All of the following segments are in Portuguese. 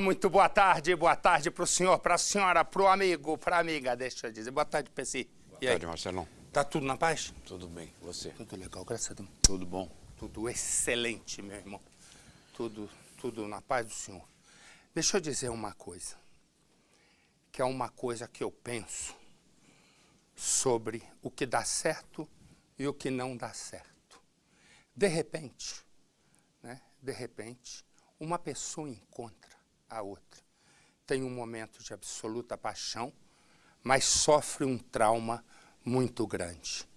Muito boa tarde para o senhor, para a senhora, para o amigo, para a amiga, deixa eu dizer. Boa tarde, PC. Boa tarde, Marcelão. Tá tudo na paz? Tudo bem, você? Tudo legal, graças a Deus. Tudo bom? Tudo excelente, meu irmão. Tudo na paz do senhor. Deixa eu dizer uma coisa, que é uma coisa que eu penso sobre o que dá certo e o que não dá certo. De repente, uma pessoa encontra a outra. Tem um momento de absoluta paixão, mas sofre um trauma muito grande.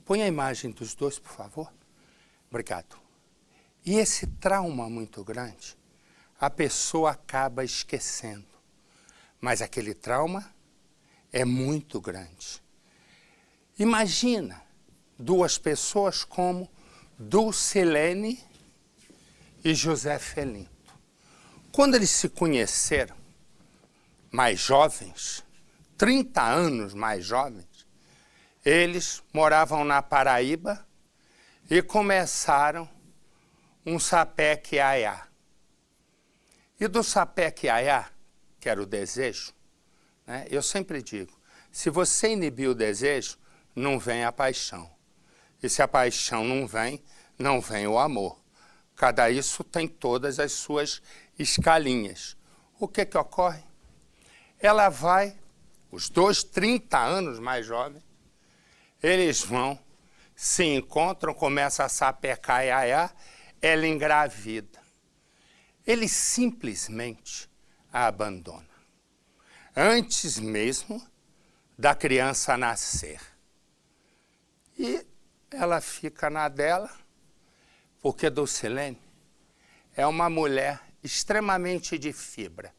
Põe a imagem dos dois, por favor. Obrigado. E esse trauma muito grande, a pessoa acaba esquecendo. Mas aquele trauma é muito grande. Imagina duas pessoas como Dulcilene e José Felinto. Quando eles se conheceram, mais jovens, 30 anos mais jovens, eles moravam na Paraíba e começaram um sapé-que-aiá. E do sapé-que-aiá, que era o desejo, eu sempre digo, se você inibir o desejo, não vem a paixão. E se a paixão não vem o amor. Cada isso tem todas as suas escalinhas. O que ocorre? Ela vai, os dois 30 anos mais jovens, eles vão, se encontram, começam a sapecar iaiá, ela engravida. Ele simplesmente a abandona. Antes mesmo da criança nascer. E ela fica na dela, porque Dulcilene é uma mulher extremamente de fibra.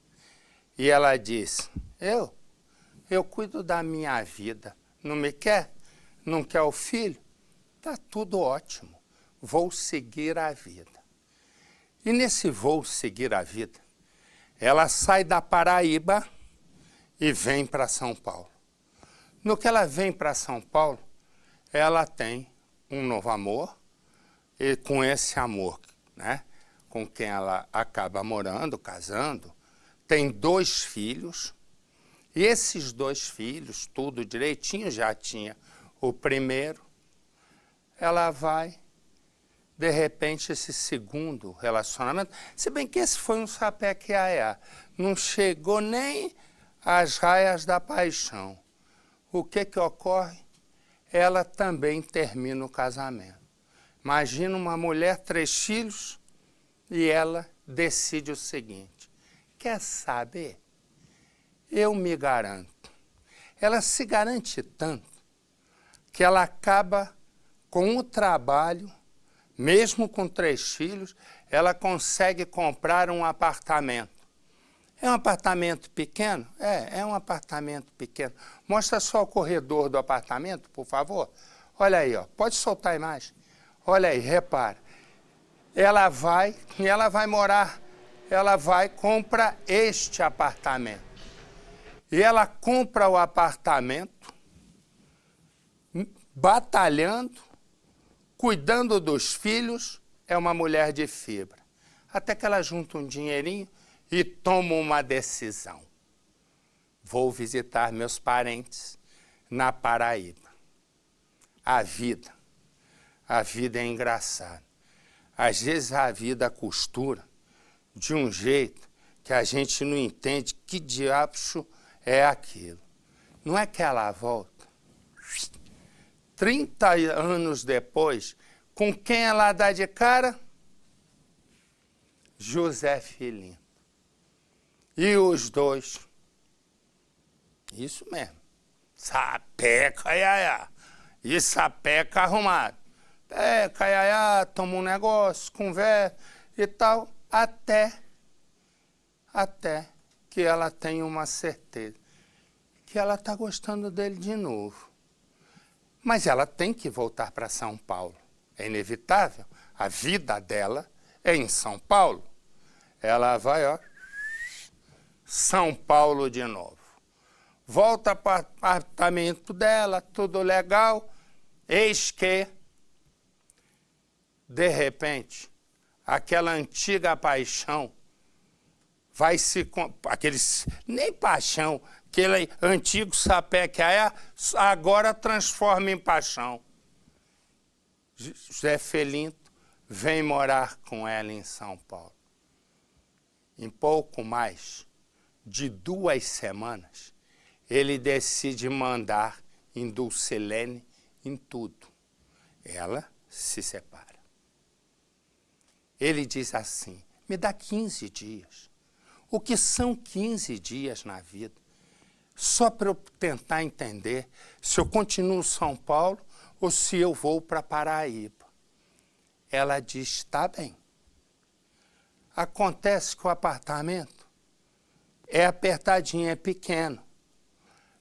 E ela diz, eu cuido da minha vida. Não me quer? Não quer o filho? Tá tudo ótimo. Vou seguir a vida. E nesse vou seguir a vida, ela sai da Paraíba e vem para São Paulo. No que ela vem para São Paulo, ela tem um novo amor, e com esse amor, com quem ela acaba morando, casando, tem 2 filhos, e esses 2 filhos, tudo direitinho, já tinha o primeiro, ela vai, de repente, esse segundo relacionamento, se bem que esse foi um sapé-que-aiá, não chegou nem às raias da paixão. O que ocorre? Ela também termina o casamento. Imagina uma mulher, 3 filhos, e ela decide o seguinte, quer saber? Eu me garanto. Ela se garante tanto que ela acaba com o trabalho, mesmo com 3 filhos, ela consegue comprar um apartamento. É um apartamento pequeno? É um apartamento pequeno. Mostra só o corredor do apartamento, por favor. Olha aí, pode soltar a imagem. Olha aí, repara. Ela vai morar, compra este apartamento. E ela compra o apartamento, batalhando, cuidando dos filhos, é uma mulher de fibra. Até que ela junta um dinheirinho e toma uma decisão. Vou visitar meus parentes na Paraíba. A vida é engraçada. Às vezes a vida costura de um jeito que a gente não entende que diacho é aquilo. Não é que ela volta 30 anos depois, com quem ela dá de cara? José Felinto. E os dois, isso mesmo, sapeca iaiá, e sapeca arrumado. Iaiá, toma um negócio, conversa e tal, até que ela tenha uma certeza que ela está gostando dele de novo. Mas ela tem que voltar para São Paulo. É inevitável. A vida dela é em São Paulo. Ela vai, São Paulo de novo. Volta para o apartamento dela, tudo legal. Eis que, de repente, aquela antiga paixão vai se... Aqueles... Nem paixão, aquele antigo sapé que é, agora transforma em paixão. José Felinto vem morar com ela em São Paulo. Em pouco mais de 2 semanas, ele decide mandar em Dulcilene em tudo. Ela se separa. Ele diz assim, me dá 15 dias. O que são 15 dias na vida? Só para eu tentar entender se eu continuo em São Paulo ou se eu vou para Paraíba. Ela diz, tá bem. Acontece que o apartamento é apertadinho, é pequeno.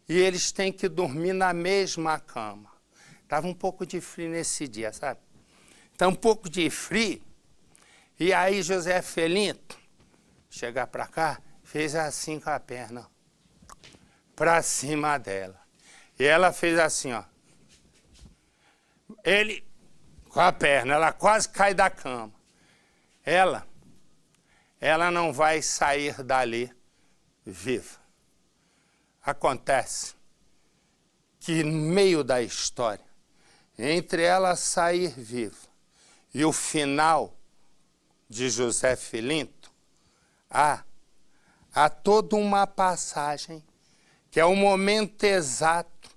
E eles têm que dormir na mesma cama. Estava um pouco de frio nesse dia, sabe? Então, um pouco de frio. E aí, José Felinto, chegar para cá, fez assim com a perna, para cima dela. E ela fez assim, ó. Ele, com a perna, ela quase cai da cama. Ela não vai sair dali viva. Acontece que no meio da história, entre ela sair viva e o final de José Felinto, há toda uma passagem que é o momento exato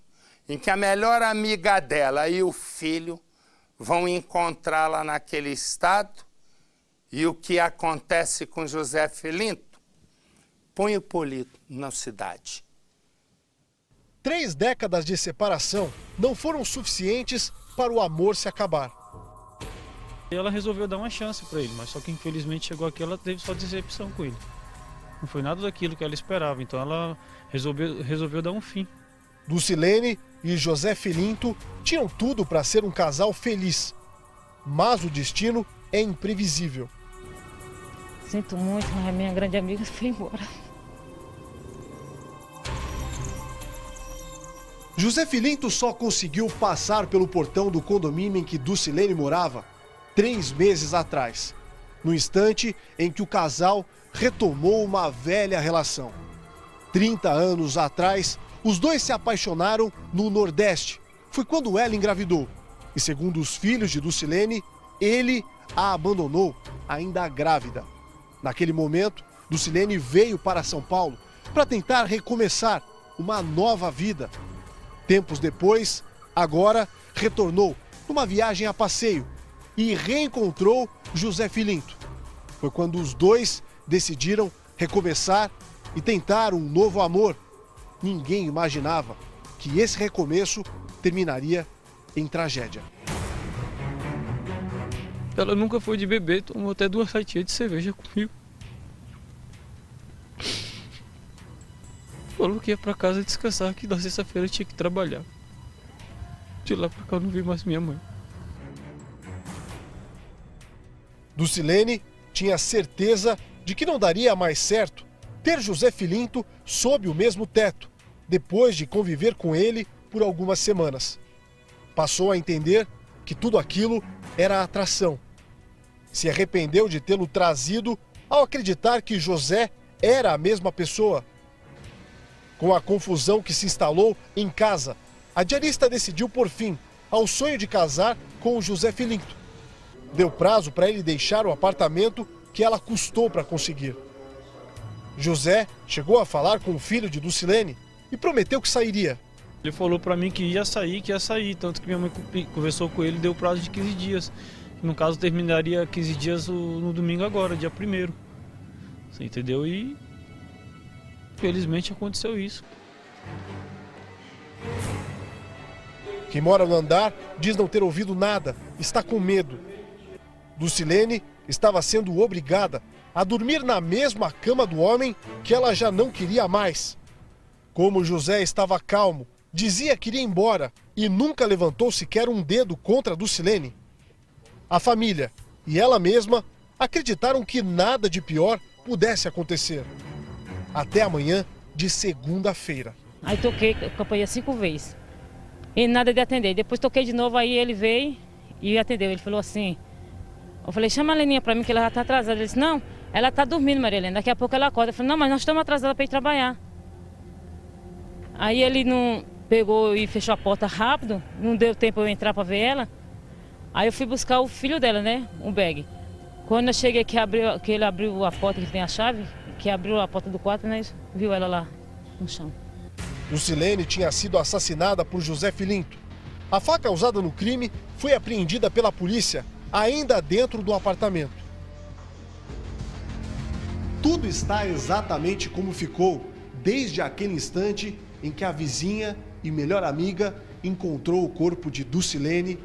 em que a melhor amiga dela e o filho vão encontrá-la naquele estado. E o que acontece com José Felinto? Põe o Polito na cidade. 3 décadas de separação não foram suficientes para o amor se acabar. Ela resolveu dar uma chance para ele, mas só que infelizmente chegou aqui, ela teve só decepção com ele. Não foi nada daquilo que ela esperava, então ela resolveu dar um fim. Dulcilene e José Felinto tinham tudo para ser um casal feliz, mas o destino é imprevisível. Sinto muito, mas a minha grande amiga foi embora. José Felinto só conseguiu passar pelo portão do condomínio em que Dulcilene morava 3 meses atrás, no instante em que o casal retomou uma velha relação. 30 anos atrás, os dois se apaixonaram no Nordeste. Foi quando ela engravidou. E segundo os filhos de Dulcilene, ele a abandonou ainda grávida. Naquele momento, Dulcilene veio para São Paulo para tentar recomeçar uma nova vida. Tempos depois, agora retornou numa viagem a passeio e reencontrou José Felinto. Foi quando os dois decidiram recomeçar e tentar um novo amor. Ninguém imaginava que esse recomeço terminaria em tragédia. Ela nunca foi de beber, tomou até 2 latinhas de cerveja comigo. Falou que ia pra casa descansar, que na sexta-feira tinha que trabalhar. De lá pra cá eu não vi mais minha mãe. Dulcilene tinha certeza de que não daria mais certo ter José Felinto sob o mesmo teto, depois de conviver com ele por algumas semanas. Passou a entender que tudo aquilo era atração. Se arrependeu de tê-lo trazido ao acreditar que José era a mesma pessoa. Com a confusão que se instalou em casa, a diarista decidiu pôr fim ao sonho de casar com o José Felinto. Deu prazo para ele deixar o apartamento que ela custou para conseguir. José chegou a falar com o filho de Dulcilene e prometeu que sairia. Ele falou pra mim que ia sair, tanto que minha mãe conversou com ele e deu prazo de 15 dias. No caso, terminaria 15 dias no domingo agora, dia 1º. Você entendeu? E felizmente aconteceu isso. Quem mora no andar diz não ter ouvido nada, está com medo. Dulcilene estava sendo obrigada a dormir na mesma cama do homem que ela já não queria mais. Como José estava calmo, dizia que iria embora e nunca levantou sequer um dedo contra Dulcilene. A família e ela mesma acreditaram que nada de pior pudesse acontecer. Até amanhã de segunda-feira. Aí toquei a campainha 5 vezes. E nada de atender. Depois toquei de novo, aí ele veio e atendeu. Ele falou assim, eu falei, chama a Leninha pra mim que ela já tá atrasada. Ele disse, não, Ela tá dormindo, Maria Helena, daqui a pouco ela acorda. Eu falei, não, mas nós estamos atrasados para ir trabalhar. Aí ele não pegou e fechou a porta rápido, não deu tempo eu entrar para ver ela. Aí eu fui buscar o filho dela, né, um bag. Quando eu cheguei que ele abriu a porta, que ele tem a chave, que abriu a porta do quarto, né, viu ela lá no chão. Lucilene tinha sido assassinada por José Filinto. A faca usada no crime foi apreendida pela polícia ainda dentro do apartamento. Tudo está exatamente como ficou desde aquele instante em que a vizinha e melhor amiga encontrou o corpo de Dulcilene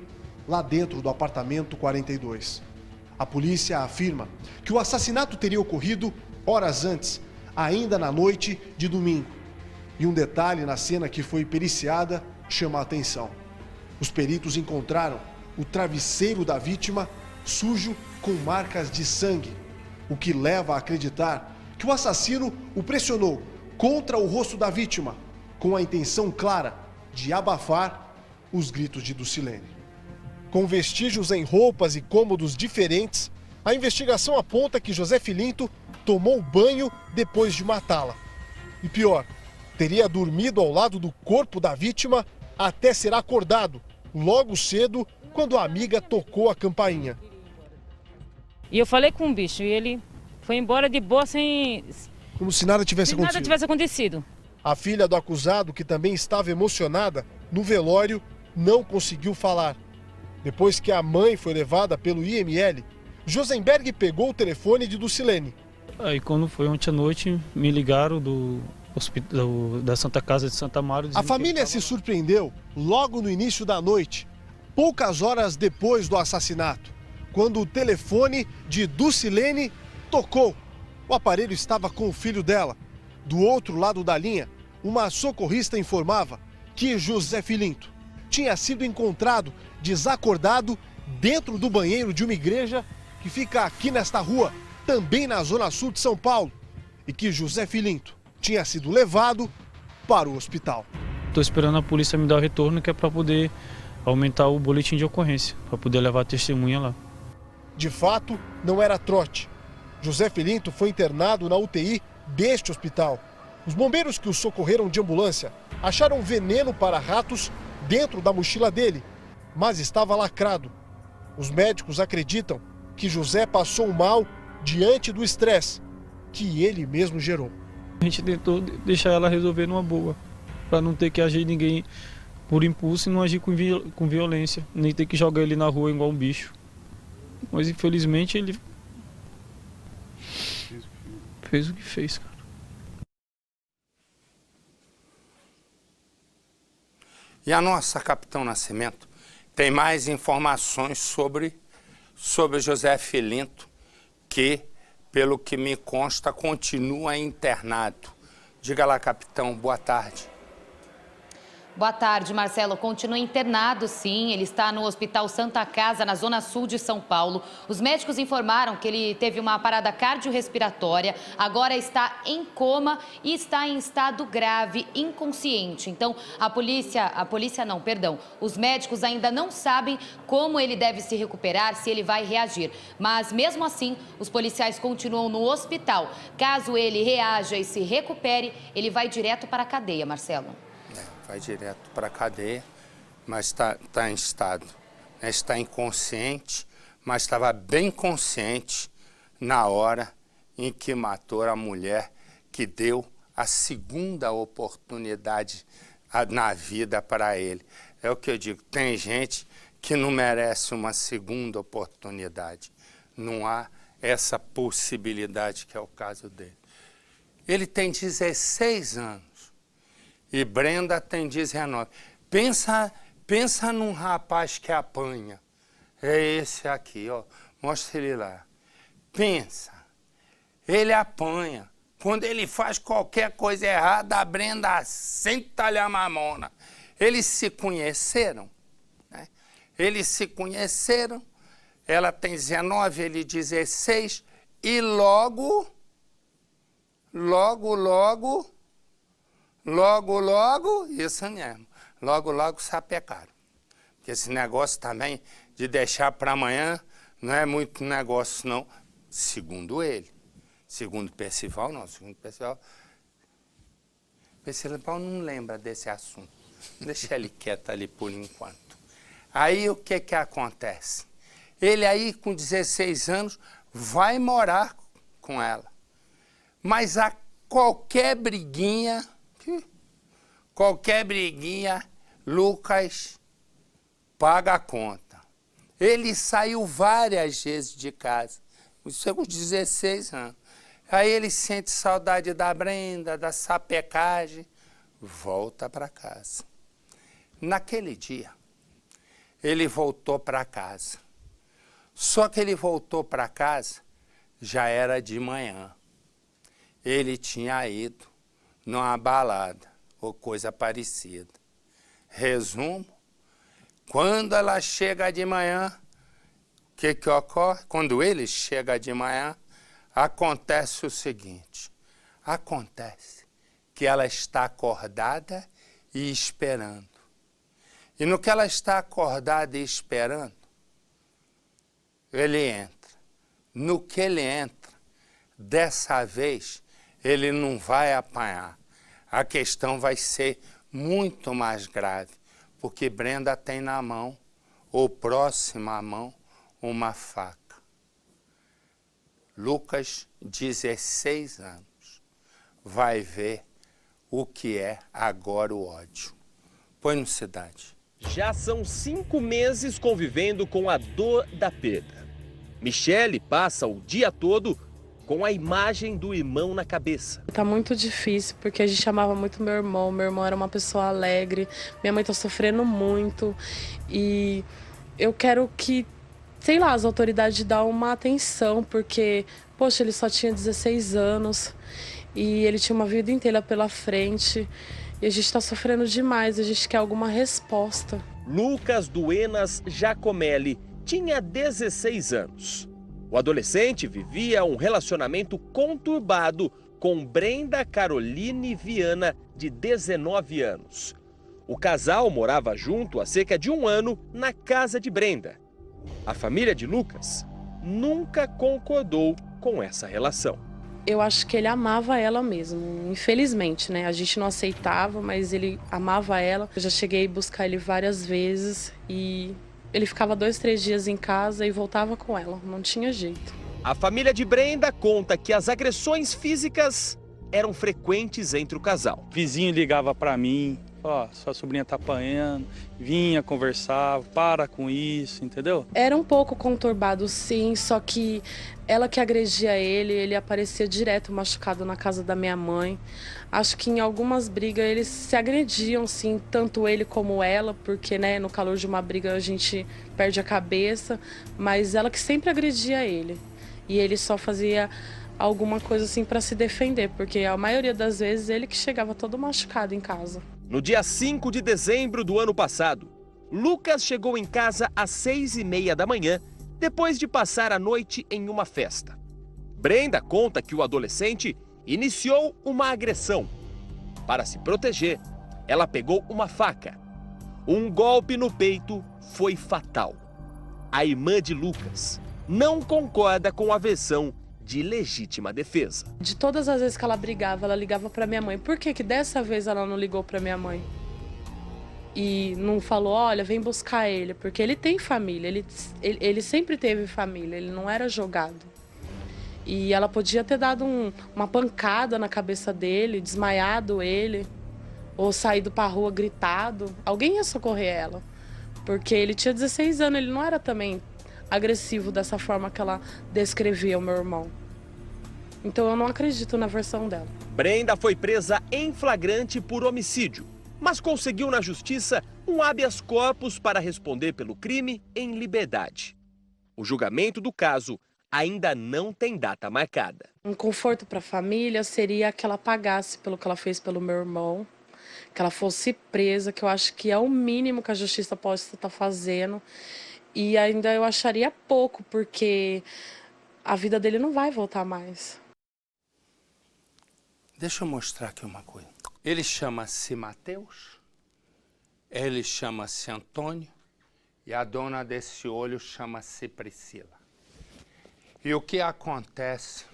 lá dentro do apartamento 42. A polícia afirma que o assassinato teria ocorrido horas antes, ainda na noite de domingo. E um detalhe na cena que foi periciada chama a atenção. Os peritos encontraram o travesseiro da vítima sujo com marcas de sangue, o que leva a acreditar que o assassino o pressionou contra o rosto da vítima, com a intenção clara de abafar os gritos de Dulcilene. Com vestígios em roupas e cômodos diferentes, a investigação aponta que José Filinto tomou banho depois de matá-la. E pior, teria dormido ao lado do corpo da vítima até ser acordado, logo cedo, quando a amiga tocou a campainha. E eu falei com o bicho e ele foi embora de boa sem Como se nada tivesse acontecido. nada tivesse acontecido. A filha do acusado, que também estava emocionada, no velório, não conseguiu falar. Depois que a mãe foi levada pelo IML, Josenberg pegou o telefone de Dulcilene. Aí quando foi ontem à noite, me ligaram da Santa Casa de Santa Amaro. A família se surpreendeu logo no início da noite, poucas horas depois do assassinato, quando o telefone de Dulcilene tocou. O aparelho estava com o filho dela. Do outro lado da linha, uma socorrista informava que José Filinto tinha sido encontrado desacordado dentro do banheiro de uma igreja que fica aqui nesta rua, também na zona sul de São Paulo, e que José Filinto tinha sido levado para o hospital. Estou esperando a polícia me dar o retorno, que é para poder aumentar o boletim de ocorrência, para poder levar a testemunha lá. De fato, não era trote. José Filinto foi internado na UTI deste hospital. Os bombeiros que o socorreram de ambulância acharam veneno para ratos dentro da mochila dele, mas estava lacrado. Os médicos acreditam que José passou mal diante do estresse que ele mesmo gerou. A gente tentou deixar ela resolver numa boa, para não ter que agir ninguém por impulso e não agir com violência, nem ter que jogar ele na rua igual um bicho. Mas infelizmente ele fez o que fez, cara. E a nossa Capitão Nascimento tem mais informações sobre José Filinto, que, pelo que me consta, continua internado. Diga lá, capitão, boa tarde. Boa tarde, Marcelo. Continua internado, sim. Ele está no Hospital Santa Casa, na zona sul de São Paulo. Os médicos informaram que ele teve uma parada cardiorrespiratória, agora está em coma e está em estado grave, inconsciente. Então, os médicos ainda não sabem como ele deve se recuperar, se ele vai reagir. Mas, mesmo assim, os policiais continuam no hospital. Caso ele reaja e se recupere, ele vai direto para a cadeia, Marcelo. Vai direto para a cadeia, mas está em estado, né? Está inconsciente, mas estava bem consciente na hora em que matou a mulher que deu a segunda oportunidade na vida para ele. É o que eu digo, tem gente que não merece uma segunda oportunidade. Não há essa possibilidade, que é o caso dele. Ele tem 16 anos. E Brenda tem 19. Pensa num rapaz que apanha. É esse aqui, ó. Mostra ele lá. Pensa. Ele apanha. Quando ele faz qualquer coisa errada, a Brenda senta-lhe a mamona. Eles se conheceram, né? Eles se conheceram. Ela tem 19, ele 16. E logo, isso mesmo, logo sapecaram. Porque esse negócio também de deixar para amanhã não é muito negócio não, segundo ele. Segundo Percival, não. Segundo Percival não lembra desse assunto. Deixa ele quieto ali por enquanto. Aí o que acontece? Ele aí com 16 anos vai morar com ela. Mas a qualquer briguinha, Lucas paga a conta. Ele saiu várias vezes de casa, isso é com 16 anos. Aí ele sente saudade da Brenda, da sapecagem, volta para casa. Naquele dia, ele voltou para casa. Só que ele voltou para casa, já era de manhã. Ele tinha ido numa balada ou coisa parecida. Resumo, quando ela chega de manhã, o que ocorre? Quando ele chega de manhã, acontece o seguinte, acontece que ela está acordada e esperando. E no que ela está acordada e esperando, ele entra. No que ele entra, dessa vez, ele não vai apanhar. A questão vai ser muito mais grave, porque Brenda tem na mão, ou próxima à mão, uma faca. Lucas, 16 anos, vai ver o que é agora o ódio. Põe no Cidade. Já são 5 meses convivendo com a dor da perda. Michele passa o dia todo com a imagem do irmão na cabeça. Tá muito difícil, porque a gente amava muito meu irmão era uma pessoa alegre, minha mãe tá sofrendo muito e eu quero que, sei lá, as autoridades dão uma atenção, porque, poxa, ele só tinha 16 anos e ele tinha uma vida inteira pela frente e a gente tá sofrendo demais, a gente quer alguma resposta. Lucas Duenas Giacomelli tinha 16 anos. O adolescente vivia um relacionamento conturbado com Brenda Caroline Viana, de 19 anos. O casal morava junto há cerca de 1 ano na casa de Brenda. A família de Lucas nunca concordou com essa relação. Eu acho que ele amava ela mesmo, infelizmente, né? A gente não aceitava, mas ele amava ela. Eu já cheguei a buscar ele várias vezes e ele ficava 2, 3 dias em casa e voltava com ela, não tinha jeito. A família de Brenda conta que as agressões físicas eram frequentes entre o casal. O vizinho ligava para mim, ó, sua sobrinha tá apanhando, vinha, conversava, para com isso, entendeu? Era um pouco conturbado, sim, só que ela que agredia ele aparecia direto machucado na casa da minha mãe. Acho que em algumas brigas eles se agrediam, sim, tanto ele como ela, porque, né, no calor de uma briga a gente perde a cabeça, mas ela que sempre agredia ele. E ele só fazia alguma coisa assim para se defender, porque a maioria das vezes ele que chegava todo machucado em casa. No dia 5 de dezembro do ano passado, Lucas chegou em casa às 6h30 da manhã, depois de passar a noite em uma festa. Brenda conta que o adolescente iniciou uma agressão. Para se proteger, ela pegou uma faca. Um golpe no peito foi fatal. A irmã de Lucas não concorda com a versão de legítima defesa. De todas as vezes que ela brigava, ela ligava para minha mãe. Por que dessa vez ela não ligou para minha mãe? E não falou, olha, vem buscar ele, porque ele tem família, ele sempre teve família, ele não era jogado. E ela podia ter dado uma pancada na cabeça dele, desmaiado ele, ou saído pra rua gritado. Alguém ia socorrer ela, porque ele tinha 16 anos, ele não era também agressivo dessa forma que ela descrevia o meu irmão. Então eu não acredito na versão dela. Brenda foi presa em flagrante por homicídio, mas conseguiu na justiça um habeas corpus para responder pelo crime em liberdade. O julgamento do caso ainda não tem data marcada. Um conforto para a família seria que ela pagasse pelo que ela fez pelo meu irmão, que ela fosse presa, que eu acho que é o mínimo que a justiça pode estar fazendo. E ainda eu acharia pouco, porque a vida dele não vai voltar mais. Deixa eu mostrar aqui uma coisa. Ele chama-se Mateus, ele chama-se Antônio e a dona desse olho chama-se Priscila. E o que acontece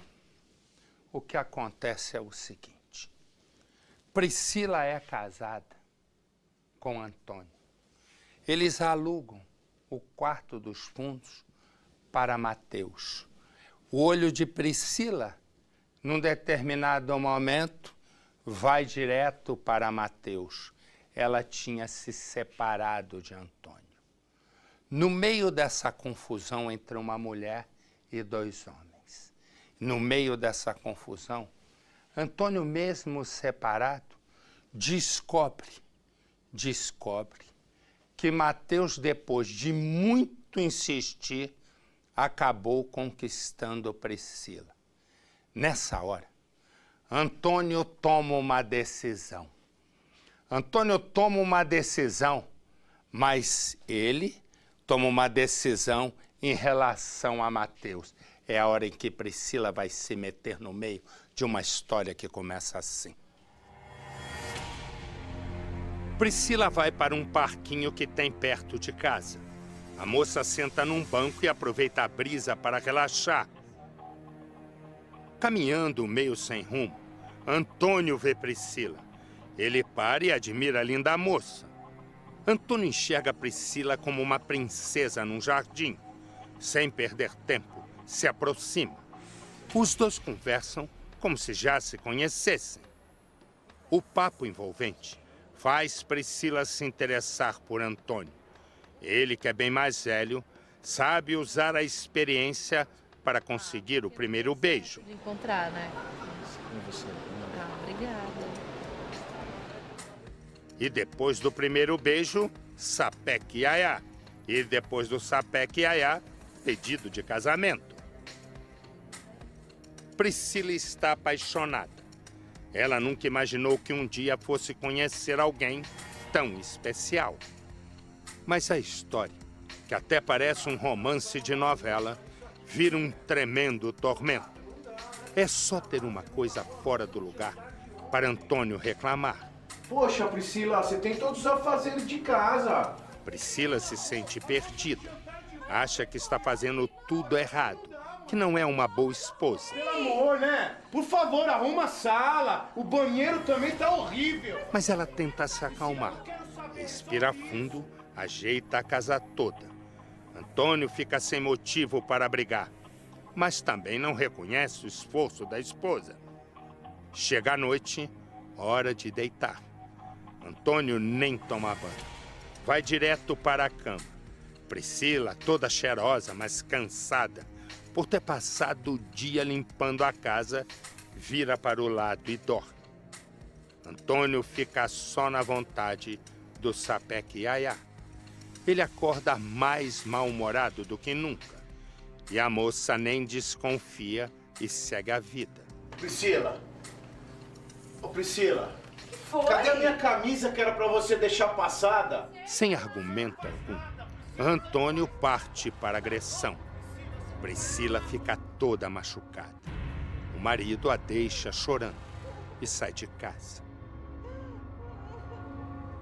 O que acontece é o seguinte. Priscila é casada com Antônio. Eles alugam o quarto dos fundos para Mateus. O olho de Priscila, num determinado momento, vai direto para Mateus. Ela tinha se separado de Antônio. No meio dessa confusão entre uma mulher e dois homens, no meio dessa confusão, Antônio, mesmo separado, descobre que Mateus, depois de muito insistir, acabou conquistando Priscila. Nessa hora, Antônio toma uma decisão. Mas ele toma uma decisão em relação a Mateus. É a hora em que Priscila vai se meter no meio de uma história que começa assim. Priscila vai para um parquinho que tem perto de casa. A moça senta num banco e aproveita a brisa para relaxar. Caminhando meio sem rumo, Antônio vê Priscila. Ele para e admira a linda moça. Antônio enxerga Priscila como uma princesa num jardim. Sem perder tempo, se aproxima. Os dois conversam como se já se conhecessem. O papo envolvente faz Priscila se interessar por Antônio. Ele, que é bem mais velho, sabe usar a experiência para conseguir o primeiro beijo. De encontrar, né? Obrigada. E depois do primeiro beijo, sapeque iaiá. E depois do sapeque iaiá, pedido de casamento. Priscila está apaixonada. Ela nunca imaginou que um dia fosse conhecer alguém tão especial. Mas a história, que até parece um romance de novela, vira um tremendo tormento. É só ter uma coisa fora do lugar para Antônio reclamar. Poxa, Priscila, você tem todos os afazeres de casa. Priscila se sente perdida. Acha que está fazendo tudo errado, que não é uma boa esposa. Pelo amor, né? Por favor, arruma a sala. O banheiro também tá horrível. Mas ela tenta se acalmar. Respira fundo, ajeita a casa toda. Antônio fica sem motivo para brigar, mas também não reconhece o esforço da esposa. Chega a noite, hora de deitar. Antônio nem toma banho. Vai direto para a cama. Priscila, toda cheirosa, mas cansada, por ter passado o dia limpando a casa, vira para o lado e dorme. Antônio fica só na vontade do sapeque iaiá. Ele acorda mais mal-humorado do que nunca. E a moça nem desconfia e segue a vida. Priscila. Ô, Priscila. Foi? Cadê a minha camisa que era pra você deixar passada? Sem argumento algum, Antônio parte para a agressão. Priscila fica toda machucada. O marido a deixa chorando e sai de casa.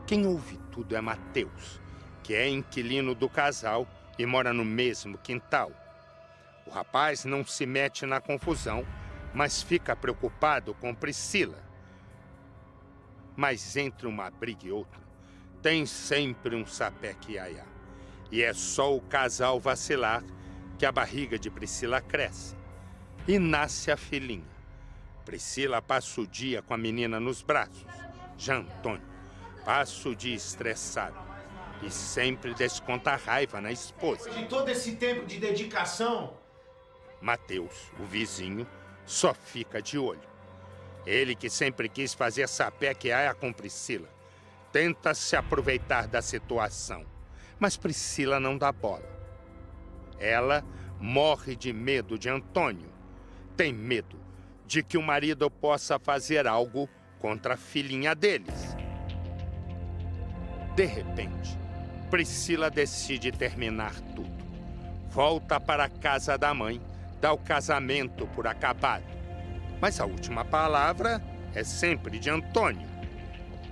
Quem ouve tudo é Mateus, que é inquilino do casal e mora no mesmo quintal. O rapaz não se mete na confusão, mas fica preocupado com Priscila. Mas entre uma briga e outra, tem sempre um sapeque iaiá. E é só o casal vacilar que a barriga de Priscila cresce. E nasce a filhinha. Priscila passa o dia com a menina nos braços. Já Antônio passa o dia estressado e sempre desconta a raiva na esposa. De todo esse tempo de dedicação, Mateus, o vizinho, só fica de olho. Ele, que sempre quis fazer sapeque iaiá com Priscila, tenta se aproveitar da situação, mas Priscila não dá bola. Ela morre de medo de Antônio. Tem medo de que o marido possa fazer algo contra a filhinha deles. De repente, Priscila decide terminar tudo. Volta para a casa da mãe, dá o casamento por acabado. Mas a última palavra é sempre de Antônio.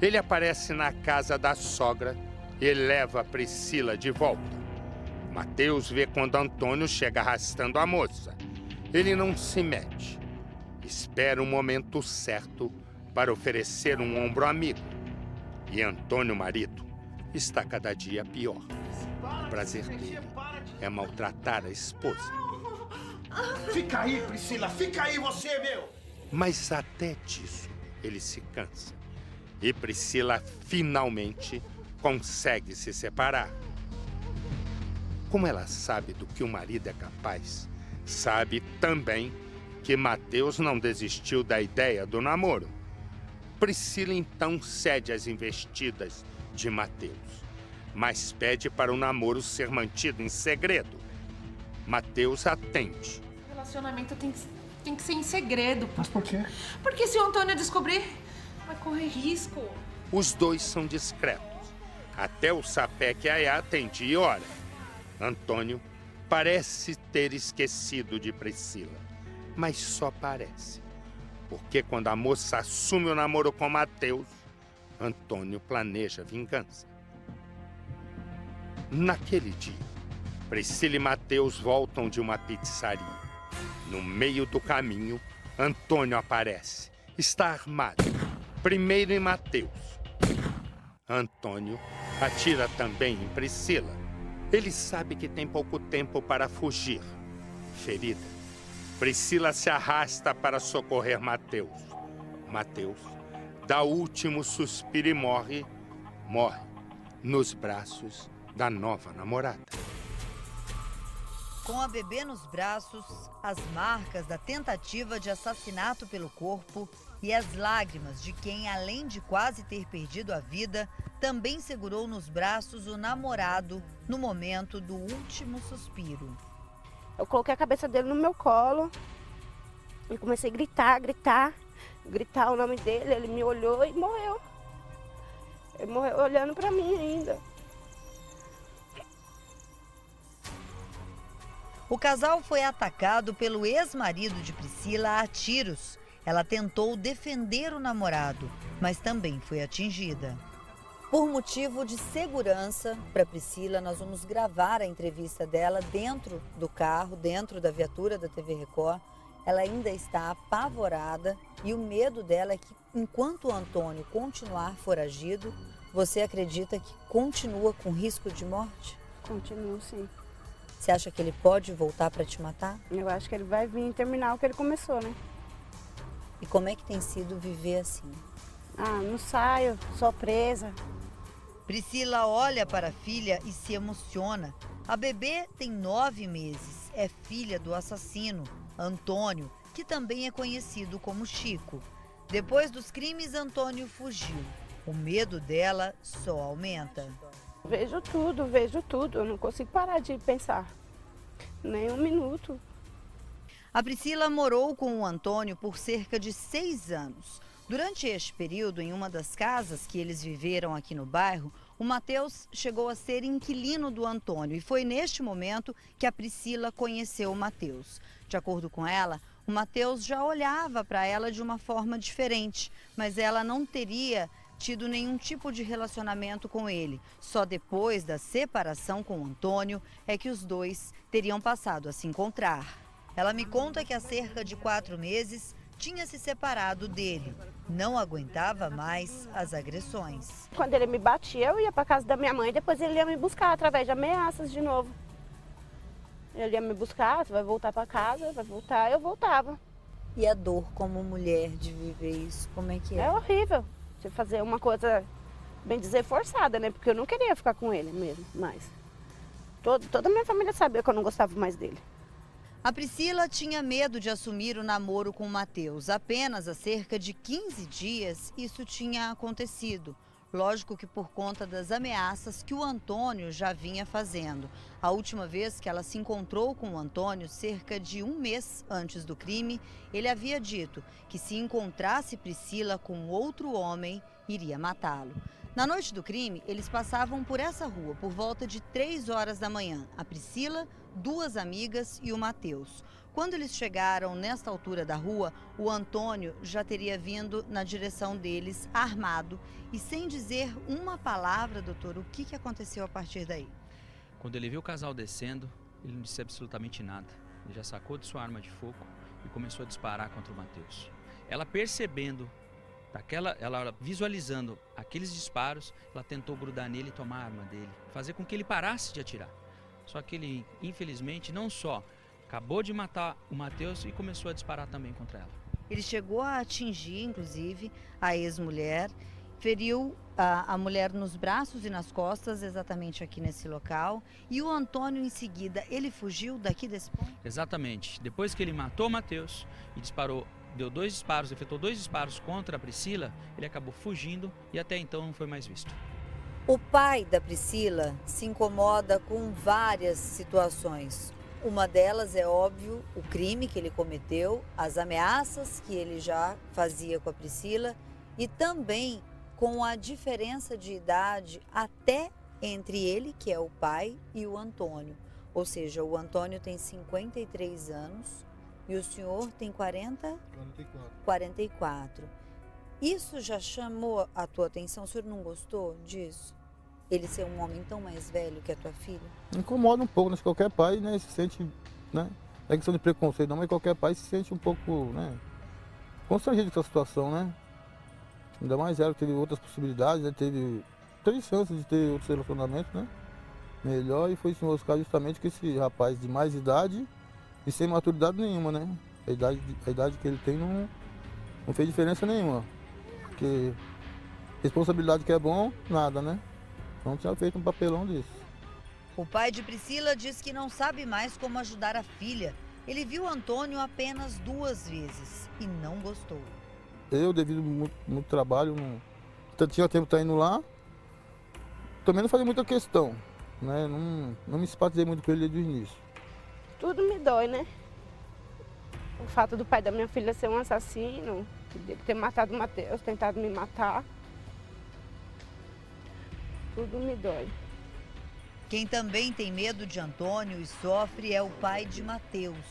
Ele aparece na casa da sogra e leva Priscila de volta. Mateus vê quando Antônio chega arrastando a moça. Ele não se mete. espera o momento certo para oferecer um ombro amigo. E Antônio, marido, está cada dia pior. O prazer dele é maltratar a esposa. Fica aí, Priscila, fica aí você, meu! Mas até disso ele se cansa. E Priscila finalmente consegue se separar. Como ela sabe do que o marido é capaz, sabe também que Mateus não desistiu da ideia do namoro. Priscila então cede às investidas de Mateus, mas pede para o namoro ser mantido em segredo. Mateus atende. O relacionamento tem que ser em segredo. Mas por quê? Porque se o Antônio descobrir, vai correr risco. Os dois são discretos. Até o sapé que Ayá atende e ora. Antônio parece ter esquecido de Priscila, mas só parece. Porque quando a moça assume o namoro com Mateus, Antônio planeja vingança. Naquele dia, Priscila e Mateus voltam de uma pizzaria. No meio do caminho, Antônio aparece. Está armado. Primeiro em Mateus. Antônio atira também em Priscila. Ele sabe que tem pouco tempo para fugir. Ferida, Priscila se arrasta para socorrer Mateus. Mateus dá o último suspiro e morre nos braços da nova namorada. Com a bebê nos braços, as marcas da tentativa de assassinato pelo corpo e as lágrimas de quem, além de quase ter perdido a vida, também segurou nos braços o namorado no momento do último suspiro. Eu coloquei a cabeça dele no meu colo e comecei a gritar o nome dele. Ele me olhou e morreu. Ele morreu olhando para mim ainda. O casal foi atacado pelo ex-marido de Priscila a tiros. Ela tentou defender o namorado, mas também foi atingida. Por motivo de segurança para Priscila, nós vamos gravar a entrevista dela dentro do carro, dentro da viatura da TV Record. Ela ainda está apavorada e o medo dela é que, enquanto o Antônio continuar foragido, você acredita que continua com risco de morte? Continuo, sim. Você acha que ele pode voltar para te matar? Eu acho que ele vai vir terminar o que ele começou, né? E como é que tem sido viver assim? Ah, não saio, sou presa. Priscila olha para a filha e se emociona. A bebê tem 9 meses, é filha do assassino, Antônio, que também é conhecido como Chico. Depois dos crimes, Antônio fugiu. O medo dela só aumenta. Vejo tudo. Eu não consigo parar de pensar. Nem um minuto. A Priscila morou com o Antônio por cerca de 6 anos. Durante este período, em uma das casas que eles viveram aqui no bairro, o Mateus chegou a ser inquilino do Antônio e foi neste momento que a Priscila conheceu o Mateus. De acordo com ela, o Mateus já olhava para ela de uma forma diferente, mas ela não teria tido nenhum tipo de relacionamento com ele. Só depois da separação com o Antônio é que os dois teriam passado a se encontrar. Ela me conta que há cerca de 4 meses tinha se separado dele. Não aguentava mais as agressões. Quando ele me batia, eu ia para casa da minha mãe, depois ele ia me buscar através de ameaças de novo. Ele ia me buscar, você vai voltar para casa, vai voltar, eu voltava. E a dor como mulher de viver isso, como é que é? É horrível. Você fazer uma coisa, bem dizer, forçada, né? Porque eu não queria ficar com ele mesmo, mas toda a minha família sabia que eu não gostava mais dele. A Priscila tinha medo de assumir o namoro com o Mateus. Apenas há cerca de 15 dias isso tinha acontecido. Lógico que por conta das ameaças que o Antônio já vinha fazendo. A última vez que ela se encontrou com o Antônio, cerca de 1 mês antes do crime, ele havia dito que se encontrasse Priscila com outro homem, iria matá-lo. Na noite do crime, eles passavam por essa rua por volta de 3 horas da manhã. A Priscila, 2 amigas e o Mateus. Quando eles chegaram nesta altura da rua, o Antônio já teria vindo na direção deles, armado e sem dizer uma palavra. Doutor, o que aconteceu a partir daí? Quando ele viu o casal descendo, ele não disse absolutamente nada. Ele já sacou de sua arma de fogo e começou a disparar contra o Matheus. Ela percebendo, ela visualizando aqueles disparos, ela tentou grudar nele e tomar a arma dele, fazer com que ele parasse de atirar. Só que ele, infelizmente, não só acabou de matar o Matheus e começou a disparar também contra ela. Ele chegou a atingir, inclusive, a ex-mulher, feriu a mulher nos braços e nas costas, exatamente aqui nesse local. E o Antônio, em seguida, ele fugiu daqui desse ponto? Exatamente. Depois que ele matou o Matheus e disparou, deu 2 disparos, efetuou 2 disparos contra a Priscila, ele acabou fugindo e até então não foi mais visto. O pai da Priscila se incomoda com várias situações. Uma delas é óbvio, o crime que ele cometeu, as ameaças que ele já fazia com a Priscila e também com a diferença de idade até entre ele, que é o pai, e o Antônio. Ou seja, o Antônio tem 53 anos e o senhor tem 44. Isso já chamou a tua atenção? O senhor não gostou disso? Ele ser um homem tão mais velho que a tua filha? Incomoda um pouco, né? Qualquer pai, né, se sente, né? Não é questão de preconceito não, mas qualquer pai se sente um pouco, né, constrangido com essa situação, né? Ainda mais ela que teve outras possibilidades, né? Teve chances de ter outros relacionamentos, né? Melhor, e foi se mostrar justamente que esse rapaz de mais idade e sem maturidade nenhuma, né? A idade que ele tem não fez diferença nenhuma. Porque responsabilidade que é bom, nada, né? Não tinha feito um papelão disso. O pai de Priscila diz que não sabe mais como ajudar a filha. Ele viu Antônio apenas 2 vezes e não gostou. Eu, devido muito trabalho, não tinha tempo de estar indo lá. Também não fazia muita questão, né? Não me simpatizei muito com ele desde o início. Tudo me dói, né? O fato do pai da minha filha ser um assassino, dele ter matado o Matheus, tentado me matar. Tudo me dói. Quem também tem medo de Antônio e sofre é o pai de Matheus.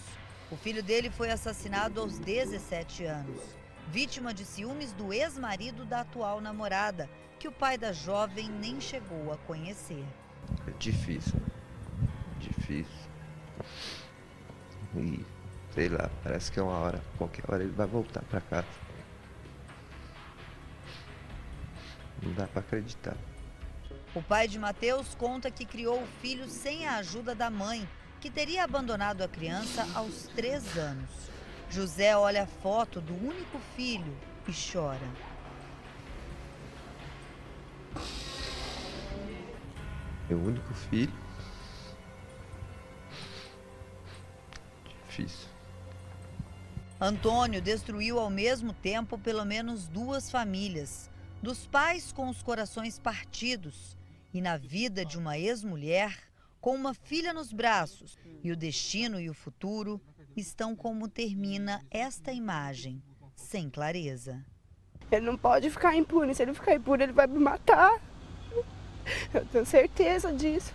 O filho dele foi assassinado aos 17 anos, vítima de ciúmes do ex-marido da atual namorada, que o pai da jovem nem chegou a conhecer. É difícil. E, sei lá, parece que é uma hora, qualquer hora ele vai voltar para casa. Não dá para acreditar. O pai de Matheus conta que criou o filho sem a ajuda da mãe, que teria abandonado a criança aos 3 anos. José olha a foto do único filho e chora. Meu único filho. Difícil. Antônio destruiu ao mesmo tempo pelo menos 2 famílias. Dos pais com os corações partidos e na vida de uma ex-mulher com uma filha nos braços. E o destino e o futuro estão como termina esta imagem, sem clareza. Ele não pode ficar impune. Se ele ficar impune, ele vai me matar. Eu tenho certeza disso.